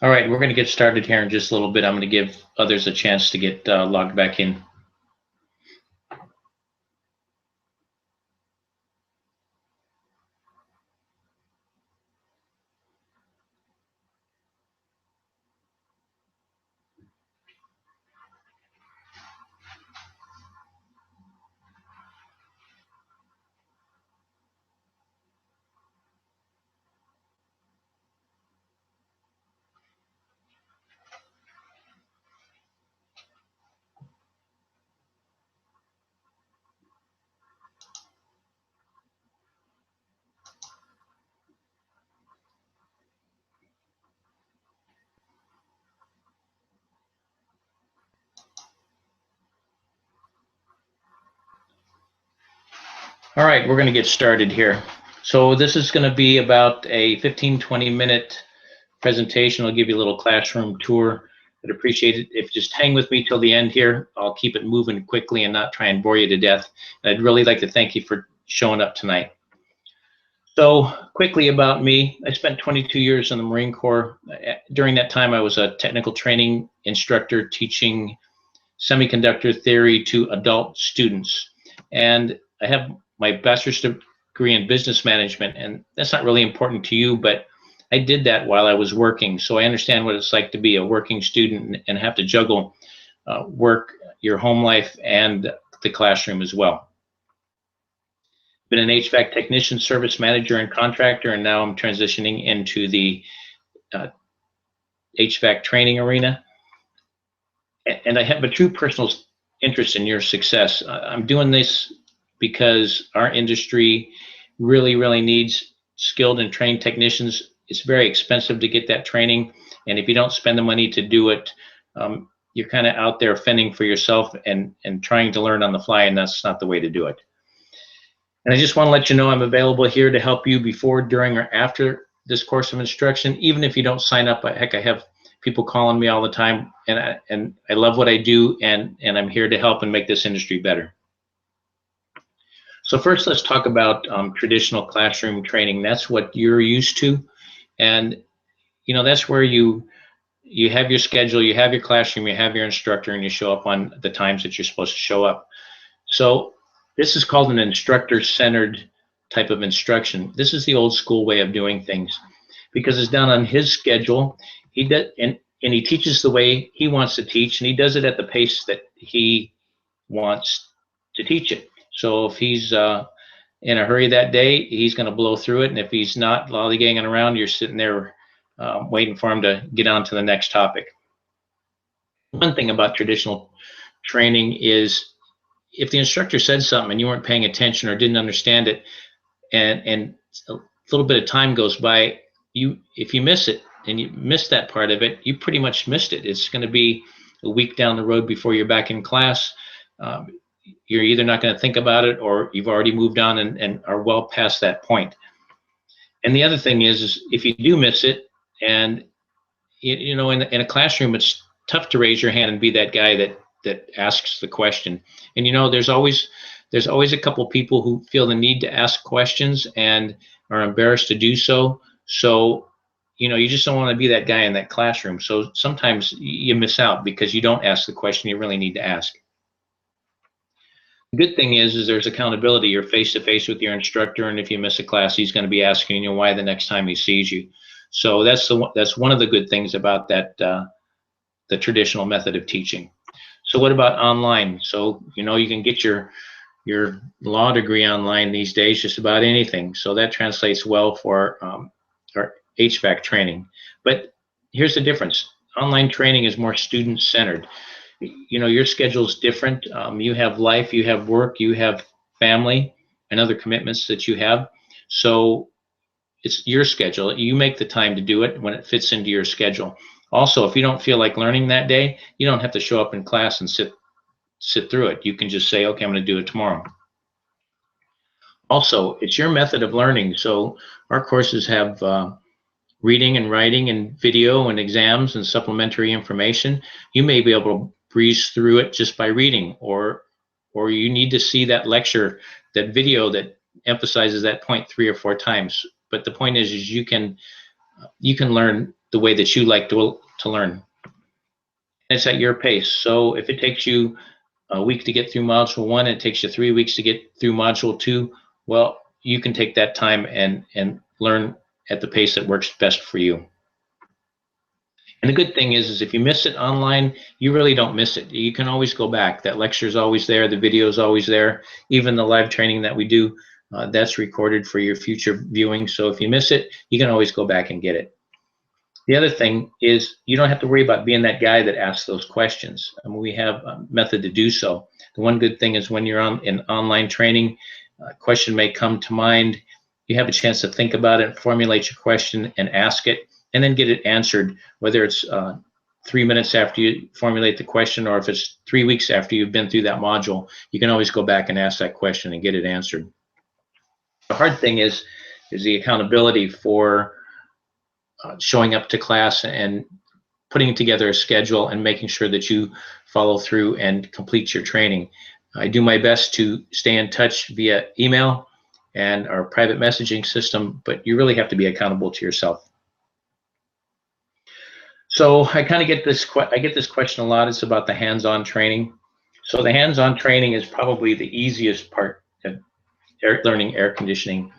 All right, we're going to get started here in just a little bit. I'm going to give others a chance to get logged back in. All right, we're going to get started here. So this is going to be about a 15-20 minute presentation. I'll give you a little classroom tour. I'd appreciate it if you just hang with me till the end here. I'll keep it moving quickly and not try and bore you to death. And I'd really like to thank you for showing up tonight. So quickly about me, I spent 22 years in the Marine Corps. During that time, I was a technical training instructor teaching semiconductor theory to adult students. And I have my bachelor's degree in business management, and that's not really important to you, but I did that while I was working. So I understand what it's like to be a working student and have to juggle work, your home life, and the classroom as well. Been an HVAC technician, service manager, and contractor, and now I'm transitioning into the HVAC training arena. And I have a true personal interest in your success. I'm doing this because our industry really, really needs skilled and trained technicians. It's very expensive to get that training, and if you don't spend the money to do it, you're kind of out there fending for yourself and trying to learn on the fly, and that's not the way to do it. And I just want to let you know I'm available here to help you before, during, or after this course of instruction, even if you don't sign up. Heck, I have people calling me all the time, and I love what I do, and I'm here to help and make this industry better. So first, let's talk about traditional classroom training. That's what you're used to, and that's where you have your schedule, you have your classroom, you have your instructor, and you show up on the times that you're supposed to show up. So this is called an instructor-centered type of instruction. This is the old school way of doing things, because it's done on his schedule. He does, and he teaches the way he wants to teach, and he does it at the pace that he wants to teach it. So if he's in a hurry that day, he's going to blow through it, and if he's not lollygagging around, you're sitting there waiting for him to get on to the next topic. One thing about traditional training is if the instructor said something and you weren't paying attention or didn't understand it, and a little bit of time goes by, if you miss it and you miss that part of it, you pretty much missed it. It's going to be a week down the road before you're back in class. You're either not going to think about it, or you've already moved on and are well past that point. And the other thing is if you do miss it, and in a classroom, it's tough to raise your hand and be that guy that asks the question. And there's always a couple people who feel the need to ask questions and are embarrassed to do so. So you just don't want to be that guy in that classroom. So sometimes you miss out because you don't ask the question you really need to ask. The good thing is there's accountability. You're face to face with your instructor, and if you miss a class, he's going to be asking you why the next time he sees you. So that's one of the good things about that the traditional method of teaching. So what about online? So you can get your law degree online these days, just about anything. So that translates well for our HVAC training. But here's the difference. Online training is more student-centered. Your schedule's different. You have life, you have work, you have family, and other commitments that you have. So it's your schedule. You make the time to do it when it fits into your schedule. Also, if you don't feel like learning that day, you don't have to show up in class and sit through it. You can just say, okay, I'm going to do it tomorrow. Also, it's your method of learning. So our courses have reading and writing and video and exams and supplementary information. You may be able to breeze through it just by reading, or you need to see that lecture, that video that emphasizes that point 3 or 4 times. But the point is you can learn the way that you like to learn. It's at your pace. So if it takes you a week to get through module 1, and it takes you 3 weeks to get through module 2, well, you can take that time and learn at the pace that works best for you. And the good thing is if you miss it online, you really don't miss it. You can always go back. That lecture is always there. The video is always there. Even the live training that we do, that's recorded for your future viewing. So if you miss it, you can always go back and get it. The other thing is you don't have to worry about being that guy that asks those questions. I mean, we have a method to do so. The one good thing is when you're in online training, a question may come to mind. You have a chance to think about it, formulate your question, and ask it, and then get it answered, whether it's 3 minutes after you formulate the question, or if it's 3 weeks after you've been through that module. You can always go back and ask that question and get it answered. The hard thing is the accountability for showing up to class and putting together a schedule and making sure that you follow through and complete your training. I do my best to stay in touch via email and our private messaging system, but you really have to be accountable to yourself. So I kind of get this question a lot. It's about the hands-on training. So the hands-on training is probably the easiest part of learning air conditioning.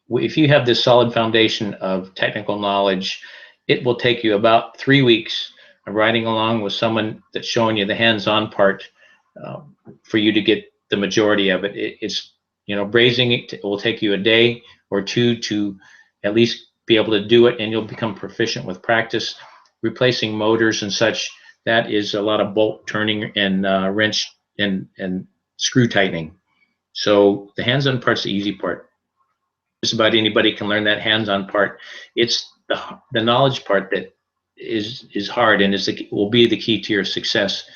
If you have this solid foundation of technical knowledge, it will take you about 3 weeks of riding along with someone that's showing you the hands-on part for you to get the majority of it. It's brazing it will take you a day or 2 to at least be able to do it, and you'll become proficient with practice. Replacing motors and such, that is a lot of bolt turning and wrench and screw tightening. So the hands-on part's the easy part. Just about anybody can learn that hands-on part. It's the knowledge part that is hard and will be the key to your success.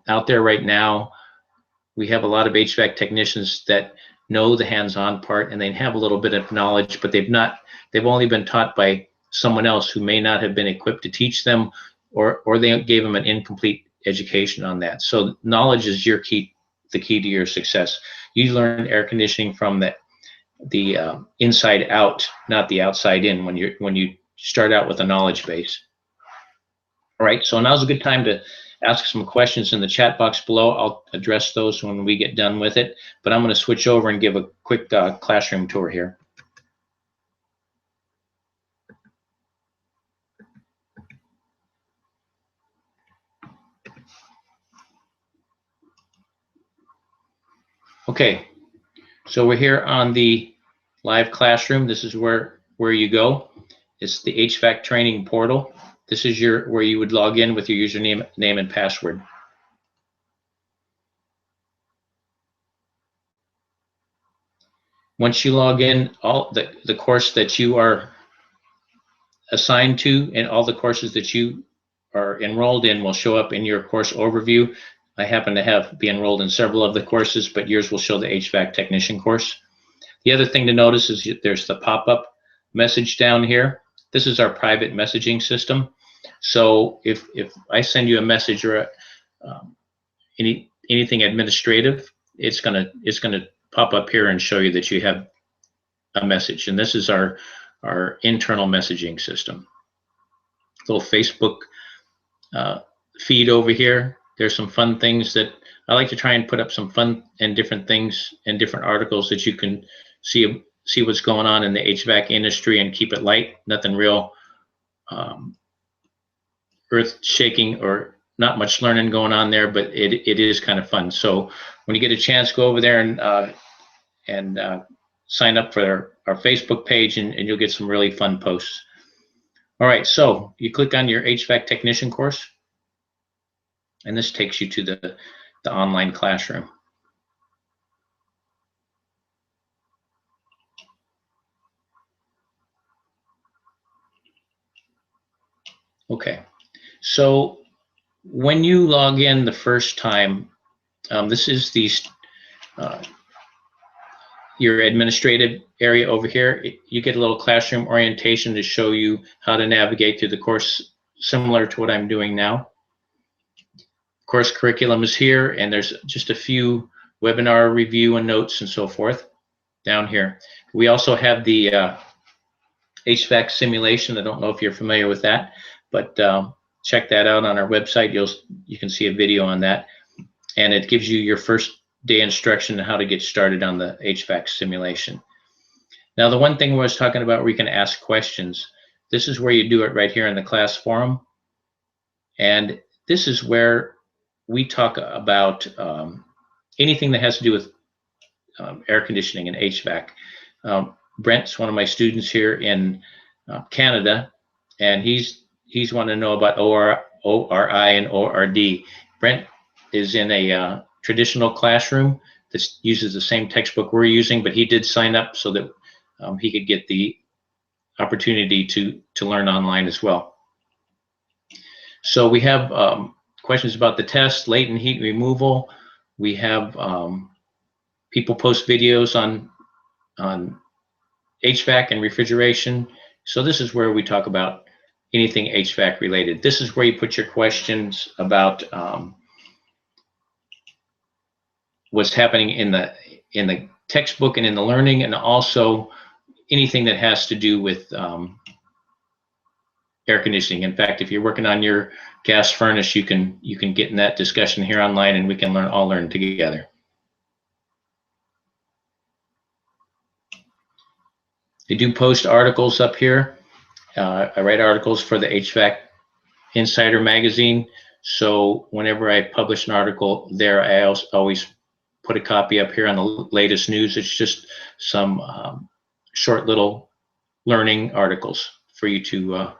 Out there right now, we have a lot of HVAC technicians that know the hands-on part, and they have a little bit of knowledge, but they've only been taught by someone else who may not have been equipped to teach them, or they gave them an incomplete education on that. So knowledge is the key to your success. You learn air conditioning from the inside out, not the outside in, when you start out with a knowledge base. All right, so now's a good time to ask some questions in the chat box below. I'll address those when we get done with it, but I'm going to switch over and give a quick classroom tour here. Okay, so we're here on the live classroom. This is where you go. It's the HVAC training portal. This is where you would log in with your username, name, and password. Once you log in, all the course that you are assigned to and all the courses that you are enrolled in will show up in your course overview. I happen to be enrolled in several of the courses, but yours will show the HVAC technician course. The other thing to notice is there's the pop-up message down here. This is our private messaging system. So if I send you a message or anything administrative, it's gonna pop up here and show you that you have a message. And this is our internal messaging system. Little Facebook feed over here. There's some fun things that I like to try and put up, some fun and different things and different articles that you can see what's going on in the HVAC industry and keep it light. Nothing real earth-shaking or not much learning going on there, but it is kind of fun. So when you get a chance, go over there and sign up for our Facebook page, and you'll get some really fun posts. All right, so you click on your HVAC technician course, and this takes you to the online classroom. Okay, so when you log in the first time, this is your administrative area over here. You get a little classroom orientation to show you how to navigate through the course, similar to what I'm doing now. Course curriculum is here, and there's just a few webinar review and notes and so forth down here. We also have the HVAC simulation. I don't know if you're familiar with that, but check that out on our website. You can see a video on that, and it gives you your first day instruction on how to get started on the HVAC simulation. Now, the one thing I was talking about where you can ask questions, this is where you do it right here in the class forum, and this is where we talk about anything that has to do with air conditioning and HVAC. Brent's one of my students here in Canada, and he's wanting to know about ORI and ORD. Brent is in a traditional classroom that uses the same textbook we're using, but he did sign up so that he could get the opportunity to learn online as well. So we have questions about the test, latent heat removal. We have people post videos on HVAC and refrigeration. So this is where we talk about anything HVAC related. This is where you put your questions about what's happening in the textbook and in the learning, and also anything that has to do with air conditioning. In fact, if you're working on your gas furnace, you can get in that discussion here online, and we can all learn together. I do post articles up here. I write articles for the HVAC Insider magazine. So whenever I publish an article there, I always put a copy up here on the latest news. It's just some short little learning articles for you to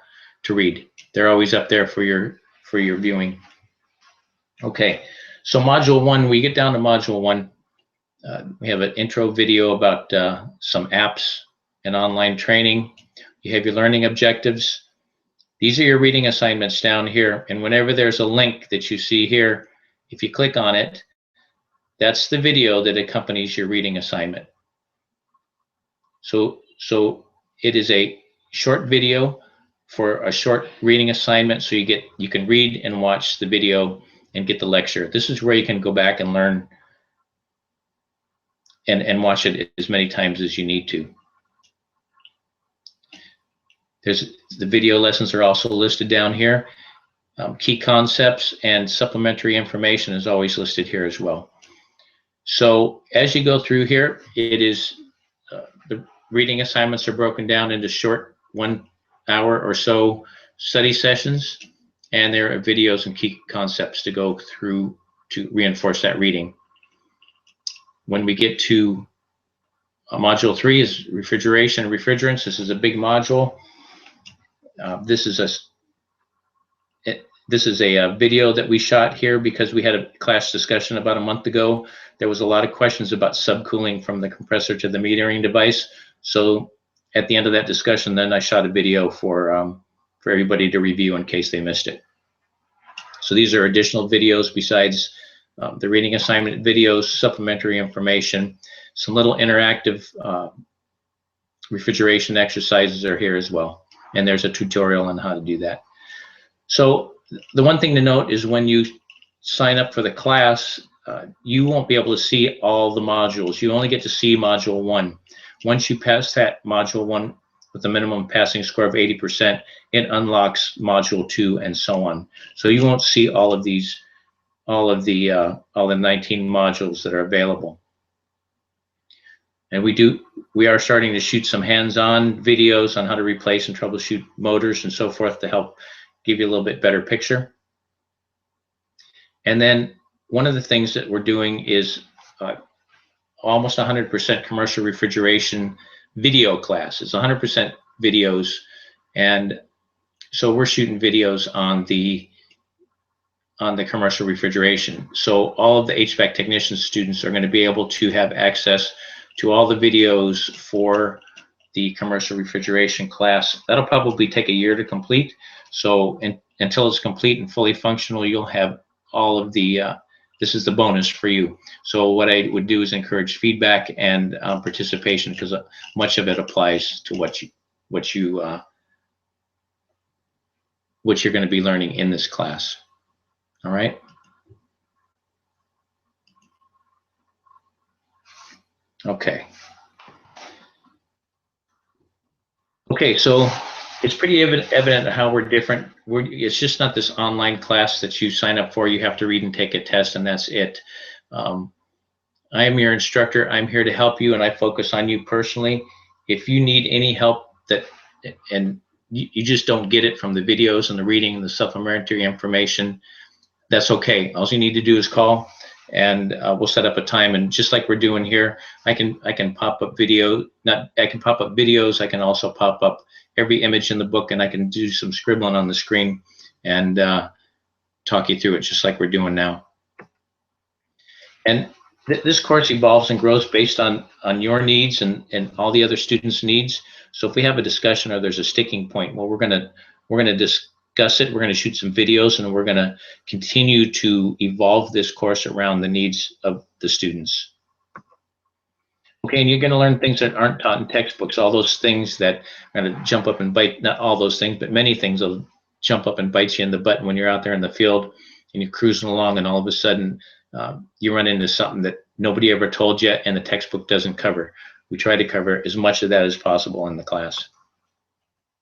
read. They're always up there for your viewing. Okay, so module 1, we get down to module 1. We have an intro video about some apps and online training. You have your learning objectives. These are your reading assignments down here, and whenever there's a link that you see here, if you click on it, that's the video that accompanies your reading assignment. So it is a short video for a short reading assignment, so you can read and watch the video and get the lecture. This is where you can go back and learn and watch it as many times as you need to. The video lessons are also listed down here. Key concepts and supplementary information is always listed here as well. So as you go through here, the reading assignments are broken down into short 1 hour or so study sessions, and there are videos and key concepts to go through to reinforce that reading. When we get to module 3 is refrigeration and refrigerants. This is a big module. This is a video that we shot here because we had a class discussion about a month ago. There was a lot of questions about subcooling from the compressor to the metering device. So at the end of that discussion, then I shot a video for everybody to review in case they missed it. So these are additional videos besides the reading assignment videos, supplementary information, some little interactive refrigeration exercises are here as well. And there's a tutorial on how to do that. So the one thing to note is when you sign up for the class, you won't be able to see all the modules. You only get to see module 1. Once you pass that module 1 with a minimum passing score of 80%, it unlocks module 2 and so on. So you won't see all of the 19 modules that are available. And we are starting to shoot some hands-on videos on how to replace and troubleshoot motors and so forth to help give you a little bit better picture. And then one of the things that we're doing is almost 100% commercial refrigeration video class. It's 100% videos, and so we're shooting videos on the commercial refrigeration. So all of the HVAC technician students are going to be able to have access to all the videos for the commercial refrigeration class. That'll probably take a year to complete. So until it's complete and fully functional, you'll have all of the, this is the bonus for you. So what I would do is encourage feedback and participation, because much of it applies to what you're going to be learning in this class. All right. Okay. Okay, so it's pretty evident how we're different. It's just not this online class that you sign up for. You have to read and take a test, and that's it. I am your instructor. I'm here to help you, and I focus on you personally. If you need any help and you just don't get it from the videos and the reading and the supplementary information, that's okay. All you need to do is call, and we'll set up a time. And just like we're doing here, I can pop up video. I can pop up videos. I can also pop up every image in the book, and I can do some scribbling on the screen and talk you through it, just like we're doing now. And this course evolves and grows based on your needs and all the other students' needs. So if we have a discussion or there's a sticking point, well, we're gonna discuss it. We're gonna shoot some videos, and we're gonna continue to evolve this course around the needs of the students. Okay, and you're gonna learn things that aren't taught in textbooks. All those things that are gonna jump up and bite, not all those things, but many things will jump up and bite you in the butt when you're out there in the field and you're cruising along, and all of a sudden you run into something that nobody ever told you and the textbook doesn't cover. We try to cover as much of that as possible in the class.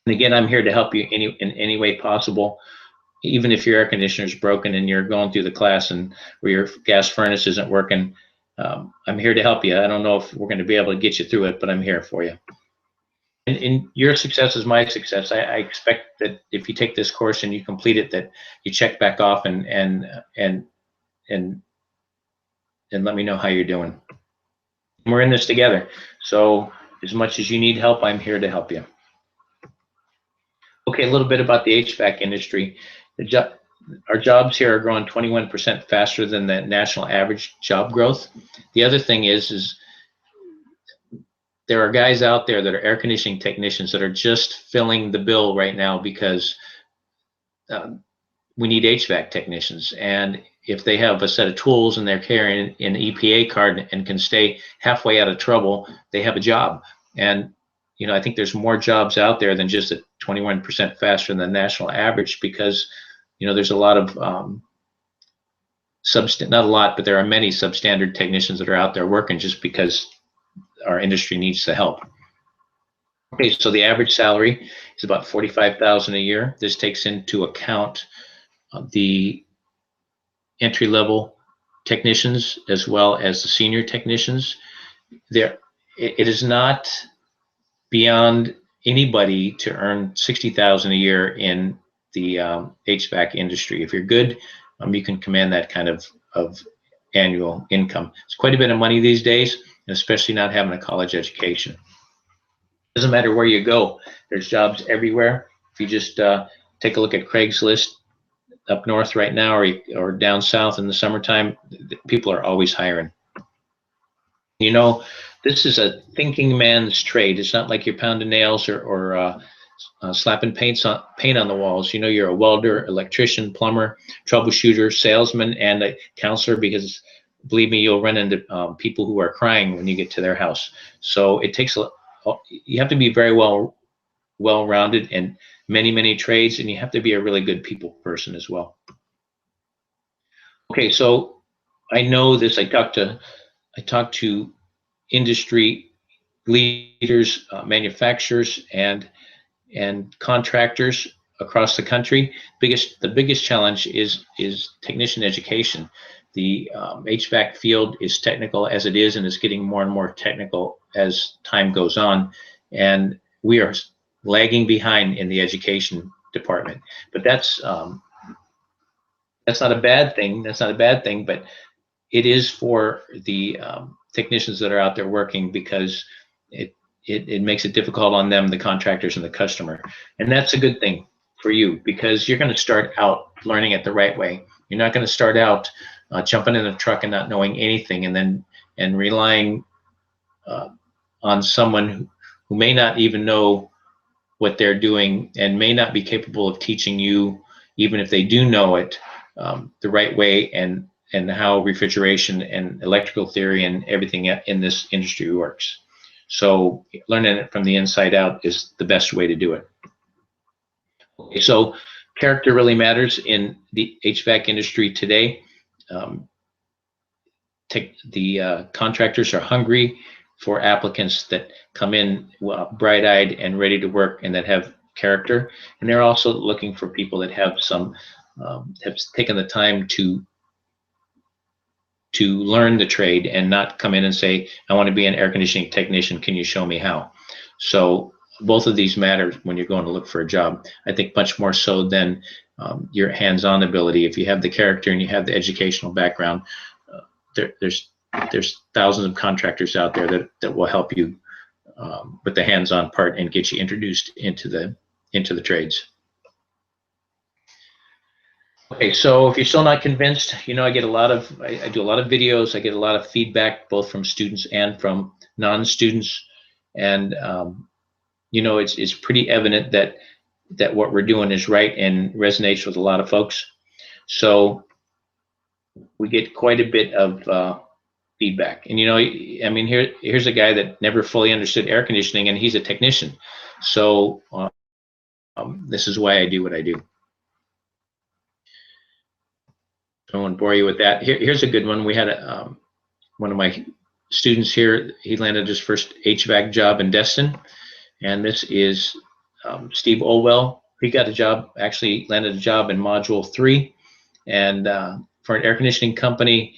And again, I'm here to help you in any way possible. Even if your air conditioner is broken and you're going through the class or your gas furnace isn't working, I'm here to help you. I don't know if we're going to be able to get you through it, but I'm here for you. And your success is my success. I expect that if you take this course and you complete it, that you check back off and let me know how you're doing. We're in this together. So as much as you need help, I'm here to help you. Okay, a little bit about the HVAC industry. Our jobs here are growing 21% faster than the national average job growth. The other thing is there are guys out there that are air conditioning technicians that are just filling the bill right now because we need HVAC technicians. And if they have a set of tools and they're carrying an EPA card and can stay halfway out of trouble, they have a job. And I think there's more jobs out there than just at 21% faster than the national average, because there's a lot of not a lot, but there are many substandard technicians that are out there working just because our industry needs the help. Okay, so the average salary is about $45,000 a year. This takes into account the entry-level technicians as well as the senior technicians. It is not beyond anybody to earn $60,000 a year in the HVAC industry. If you're good, you can command that kind of annual income. It's quite a bit of money these days, especially not having a college education. Doesn't matter where you go, there's jobs everywhere. If you just take a look at Craigslist up north right now, or down south in the summertime, people are always hiring. This is a thinking man's trade. It's not like you're pounding nails or slapping paint on the walls. You're a welder, electrician, plumber, troubleshooter, salesman, and a counselor, because believe me, you'll run into people who are crying when you get to their house. So it takes you have to be very well-rounded in many trades, and you have to be a really good people person as well. Okay, so I know this. I talked to industry leaders, manufacturers, and contractors across the country. The biggest challenge is technician education. The HVAC field is technical as it is, and it's getting more and more technical as time goes on, and we are lagging behind in the education department. But that's not a bad thing. That's not a bad thing, but it is for the technicians that are out there working, because it makes it difficult on them, the contractors and the customer. And that's a good thing for you, because you're going to start out learning it the right way. You're not going to start out jumping in a truck and not knowing anything, and relying on someone who may not even know what they're doing and may not be capable of teaching you, even if they do know it, the right way, and how refrigeration and electrical theory and everything in this industry works. So learning it from the inside out is the best way to do it. Okay, so character really matters in the HVAC industry today. The contractors are hungry for applicants that come in bright-eyed and ready to work, and that have character. And they're also looking for people that have have taken the time to learn the trade, and not come in and say, I want to be an air conditioning technician, can you show me how? So both of these matter when you're going to look for a job. I think much more so than your hands-on ability. If you have the character and you have the educational background, there's thousands of contractors out there that will help you with the hands-on part and get you introduced into the trades. Okay, so if you're still not convinced, I get I do a lot of videos. I get a lot of feedback, both from students and from non-students, and it's pretty evident that what we're doing is right and resonates with a lot of folks. So we get quite a bit of feedback, and I mean, here's a guy that never fully understood air conditioning, and he's a technician. So this is why I do what I do. I won't bore you with that. Here's a good one. We had one of my students here. He landed his first HVAC job in Destin, and this is Steve Olwell. He got a job, actually landed a job in Module 3, and for an air conditioning company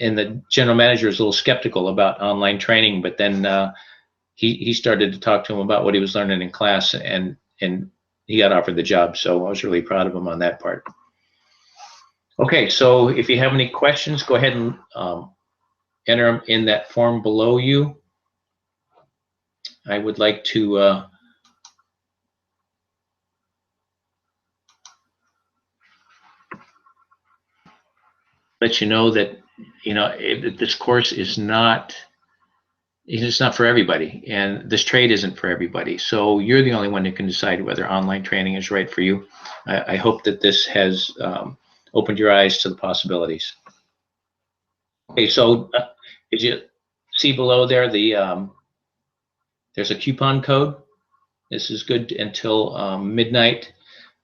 and the general manager was a little skeptical about online training, but then he started to talk to him about what he was learning in class, and he got offered the job. So I was really proud of him on that part. Okay, so if you have any questions, go ahead and enter them in that form below you. I would like to let you know that this course is not for everybody, and this trade isn't for everybody. So you're the only one who can decide whether online training is right for you. I hope that this has opened your eyes to the possibilities. Okay, so as you see below there, the There's a coupon code. This is good until midnight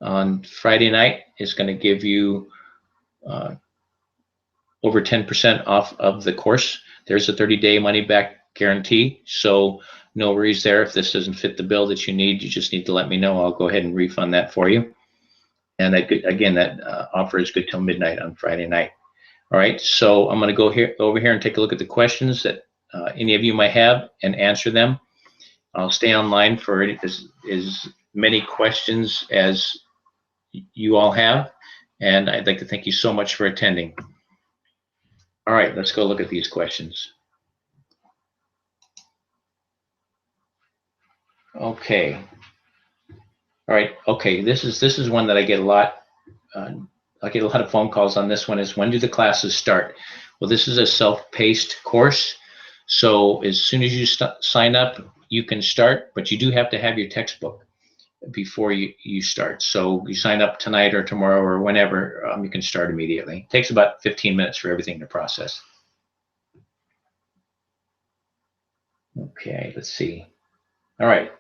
on Friday night. It's going to give you over 10% off of the course. There's a 30-day money-back guarantee, so no worries there. If this doesn't fit the bill that you need, you just need to let me know. I'll go ahead and refund that for you. And that, again, that offer is good till midnight on Friday night. All right, so I'm going to go over here and take a look at the questions that any of you might have and answer them. I'll stay online for as many questions as you all have, and I'd like to thank you so much for attending. All right, let's go look at these questions. Okay. All right. Okay. This is one that I get a lot. I get a lot of phone calls on this one. Is when do the classes start? Well, this is a self-paced course, so as soon as you sign up, you can start, but you do have to have your textbook before you start. So you sign up tonight or tomorrow or whenever, you can start immediately. It takes about 15 minutes for everything to process. Okay, let's see. All right.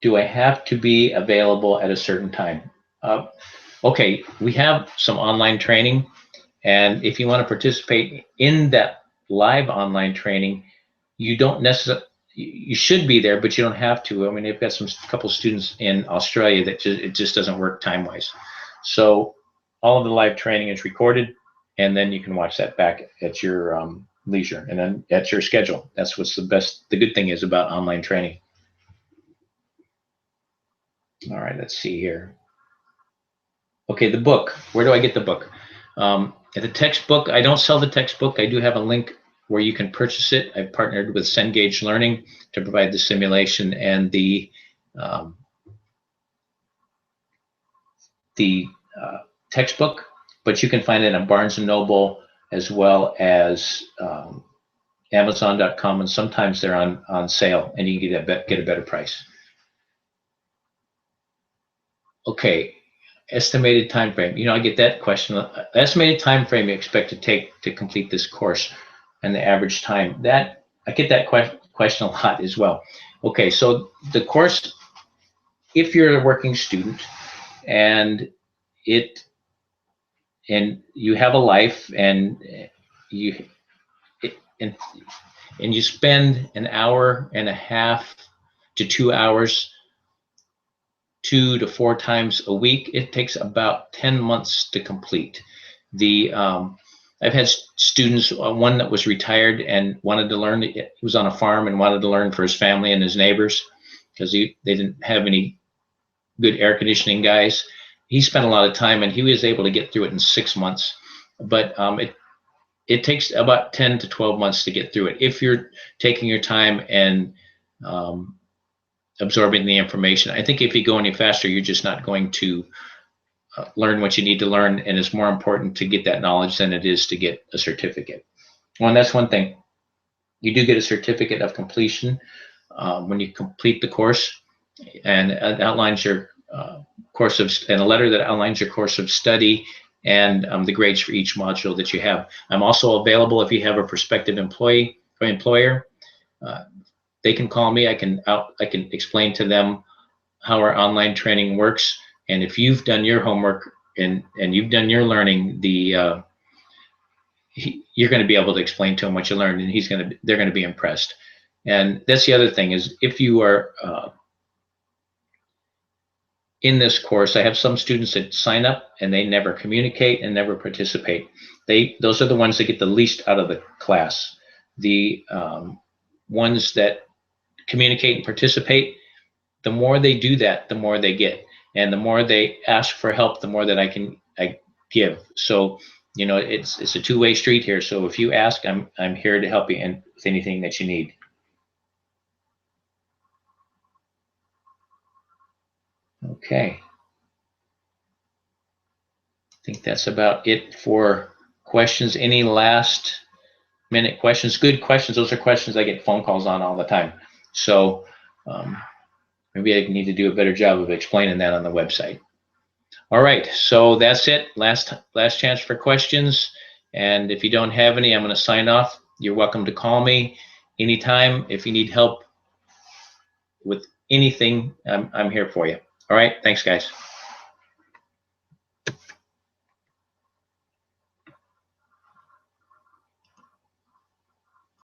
Do I have to be available at a certain time? Okay, we have some online training, and if you want to participate in that live online training, you don't necessarily, you should be there, but you don't have to. I mean, they've got couple students in Australia that it just doesn't work time-wise. So all of the live training is recorded, and then you can watch that back at your leisure and then at your schedule. That's what's the good thing is about online training. All right, let's see here. Okay, the book. Where do I get the book? At the textbook, I don't sell the textbook. I do have a link where you can purchase it. I've partnered with Cengage Learning to provide the simulation and the textbook, but you can find it on Barnes & Noble as well as Amazon.com, and sometimes they're on sale, and you can get a better price. Okay, estimated time frame. You know, I get that question. Estimated time frame you expect to take to complete this course, and the average time. That I get that question a lot as well. Okay, so the course, if you're a working student and you have a life and you spend an hour and a half to 2 hours 2 to 4 times a week, it takes about 10 months to complete. I've had students, one that was retired and wanted to learn. He was on a farm and wanted to learn for his family and his neighbors because they didn't have any good air conditioning guys. He spent a lot of time and he was able to get through it in 6 months. But it takes about 10 to 12 months to get through it if you're taking your time and absorbing the information. I think if you go any faster, you're just not going to learn what you need to learn, and it's more important to get that knowledge than it is to get a certificate. Well, and that's one thing. You do get a certificate of completion when you complete the course, and it outlines your course of, and a letter that outlines your course of study and the grades for each module that you have. I'm also available if you have a prospective employee or employer. They can call me. I can explain to them how our online training works. And if you've done your homework and you've done your learning, you're going to be able to explain to him what you learned, and they're going to be impressed. And that's the other thing is, if you are in this course, I have some students that sign up and they never communicate and never participate. Those are the ones that get the least out of the class. The ones that communicate and participate, the more they do that, the more they get, and the more they ask for help, the more that I give. So, you know, it's a two-way street here. So if you ask, I'm here to help you and with anything that you need. Okay. I think that's about it for questions. Any last minute questions? Good questions. Those are questions I get phone calls on all the time. So maybe I need to do a better job of explaining that on the website. All right, so that's it. Last chance for questions. And if you don't have any, I'm going to sign off. You're welcome to call me. anytime. If you need help with anything, I'm here for you. All right. Thanks, guys.